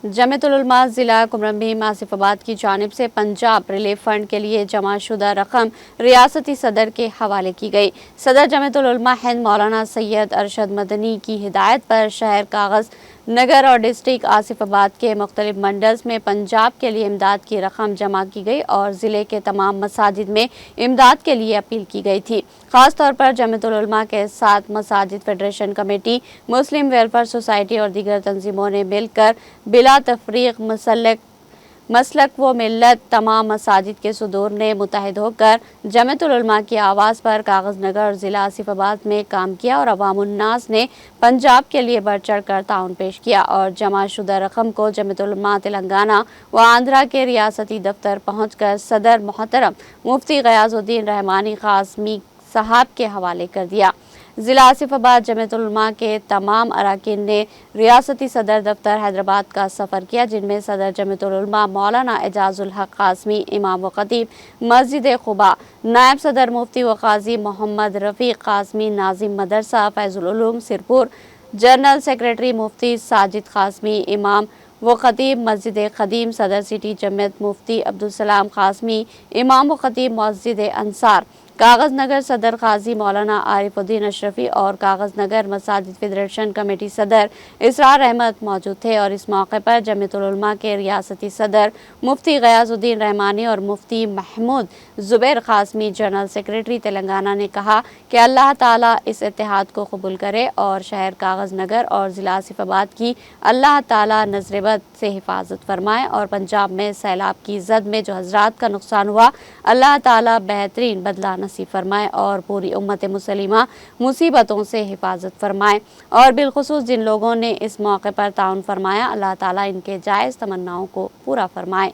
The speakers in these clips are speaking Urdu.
جمعیت العلماء ضلع کمرمبھیم آصف آباد کی جانب سے پنجاب ریلیف فنڈ کے لیے جمع شدہ رقم ریاستی صدر کے حوالے کی گئی۔ صدر جمعیت العلماء ہند مولانا سید ارشد مدنی کی ہدایت پر شہر کاغذ نگر اور ڈسٹرکٹ آصف آباد کے مختلف منڈلز میں پنجاب کے لیے امداد کی رقم جمع کی گئی اور ضلع کے تمام مساجد میں امداد کے لیے اپیل کی گئی تھی۔ خاص طور پر جمعیت العلماء کے ساتھ مساجد فیڈریشن کمیٹی، مسلم ویلفیئر سوسائٹی اور دیگر تنظیموں نے مل کر بلا تفریق مسلک و ملت تمام مساجد کے صدور نے متحد ہو کر جمعیت العلماء کی آواز پر کاغذ نگر اور ضلع آصف آباد میں کام کیا اور عوام الناس نے پنجاب کے لیے بڑھ چڑھ کر تعاون پیش کیا اور جمع شدہ رقم کو جمعیت العلماء تلنگانہ و آندھرا کے ریاستی دفتر پہنچ کر صدر محترم مفتی غیاث الدین رحمانی قاسمی صاحب کے حوالے کر دیا۔ ضلع آصف آباد جمعیت العلماء کے تمام اراکین نے ریاستی صدر دفتر حیدرآباد کا سفر کیا، جن میں صدر جمعیت العلماء مولانا اعجاز الحق قاسمی، امام و خطیب مسجد قباء، نائب صدر مفتی و قاضی محمد رفیق قاسمی، ناظم مدرسہ فیض العلوم سرپور، جنرل سیکریٹری مفتی ساجد قاسمی، امام و خطیب مسجد قدیم، صدر سٹی جمعیت مفتی عبدالسلام قاسمی، امام و خطیب مسجد انصار، کاغذ نگر صدر قاضی مولانا عارف الدین اشرفی اور کاغذ نگر مساجد فیڈریشن کمیٹی صدر اسرار احمد موجود تھے اور اس موقع پر جمعیت العلماء کے ریاستی صدر مفتی غیاث الدین رحمانی اور مفتی محمود زبیر قاسمی جنرل سیکریٹری تلنگانہ نے کہا کہ اللہ تعالیٰ اس اتحاد کو قبول کرے اور شہر کاغذ نگر اور ضلع آصف آباد کی اللہ تعالیٰ نظر بد سے حفاظت فرمائے اور پنجاب میں سیلاب کی زد میں جو حضرات کا نقصان ہوا اللہ تعالیٰ بہترین بدلہ نصیب فرمائے اور پوری امت مسلمہ مصیبتوں سے حفاظت فرمائے اور بالخصوص جن لوگوں نے اس موقع پر تعاون فرمایا اللہ تعالیٰ ان کے جائز تمناؤں کو پورا فرمائے۔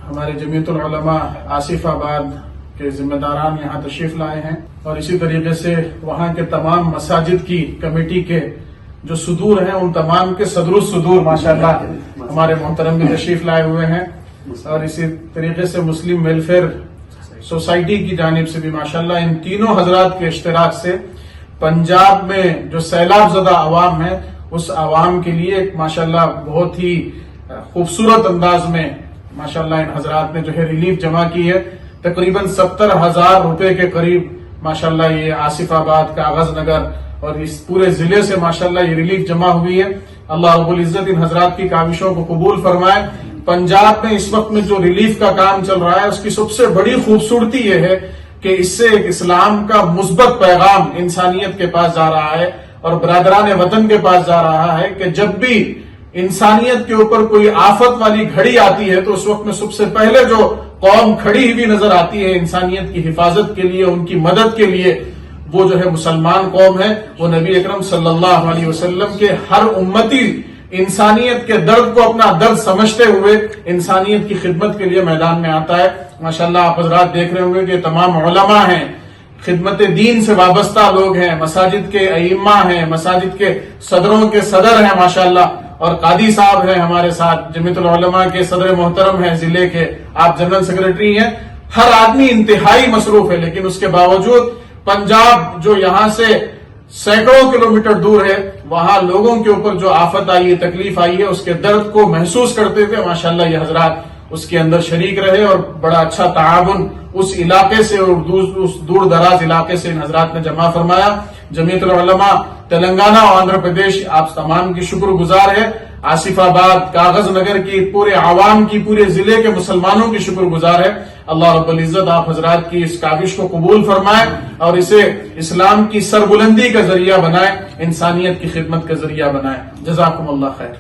ہمارے جمعیت العلماء آصف آباد کے ذمہ داران یہاں تشریف لائے ہیں اور اسی طریقے سے وہاں کے تمام مساجد کی کمیٹی کے جو صدور ہیں ان تمام کے صدر الصدور ماشاءاللہ ہمارے محترم بھی تشریف لائے ہوئے ہیں اور اسی طریقے سے مسلم ویلفیئر سوسائٹی کی جانب سے بھی ماشاءاللہ ان تینوں حضرات کے اشتراک سے پنجاب میں جو سیلاب زدہ عوام ہے اس عوام کے لیے ماشاءاللہ بہت ہی خوبصورت انداز میں ماشاءاللہ ان حضرات نے جو ہے ریلیف جمع کی ہے۔ تقریباً 70,000 روپے کے قریب ماشاءاللہ یہ آصف آباد کاغذ نگر اور اس پورے ضلع سے ماشاءاللہ یہ ریلیف جمع ہوئی ہے۔ اللہ رب العزت ان حضرات کی کاوشوں کو قبول فرمائے۔ پنجاب میں اس وقت میں جو ریلیف کا کام چل رہا ہے اس کی سب سے بڑی خوبصورتی یہ ہے کہ اس سے ایک اسلام کا مثبت پیغام انسانیت کے پاس جا رہا ہے اور برادران وطن کے پاس جا رہا ہے کہ جب بھی انسانیت کے اوپر کوئی آفت والی گھڑی آتی ہے تو اس وقت میں سب سے پہلے جو قوم کھڑی ہوئی نظر آتی ہے انسانیت کی حفاظت کے لیے، ان کی مدد کے لیے، وہ جو ہے مسلمان قوم ہے۔ وہ نبی اکرم صلی اللہ علیہ وسلم کے ہر امتی انسانیت کے درد کو اپنا درد سمجھتے ہوئے انسانیت کی خدمت کے لیے میدان میں آتا ہے۔ ماشاءاللہ آپ حضرات دیکھ رہے ہوں گے کہ تمام علماء ہیں، خدمت دین سے وابستہ لوگ ہیں، مساجد کے ائمہ ہیں، مساجد کے صدروں کے صدر ہیں ماشاءاللہ، اور قاضی صاحب ہیں ہمارے ساتھ، جمعیت العلماء کے صدر محترم ہیں ضلع کے، آپ جنرل سیکریٹری ہیں۔ ہر آدمی انتہائی مصروف ہے لیکن اس کے باوجود پنجاب جو یہاں سے سینکڑوں کلومیٹر دور ہے وہاں لوگوں کے اوپر جو آفت آئی ہے، تکلیف آئی ہے، اس کے درد کو محسوس کرتے ہوئے ماشاءاللہ یہ حضرات اس کے اندر شریک رہے اور بڑا اچھا تعاون اس علاقے سے اور اس دور دراز علاقے سے ان حضرات نے جمع فرمایا۔ جمعیت العلماء تلنگانہ اور آندھرا پردیش آپ تمام کی شکر گزار ہے، آصف آباد کاغذ نگر کی پورے عوام کی، پورے ضلع کے مسلمانوں کی شکر گزار ہے۔ اللہ رب العزت آپ حضرات کی اس کاوش کو قبول فرمائے اور اسے اسلام کی سربلندی کا ذریعہ بنائے، انسانیت کی خدمت کا ذریعہ بنائے۔ جزاکم اللہ خیر۔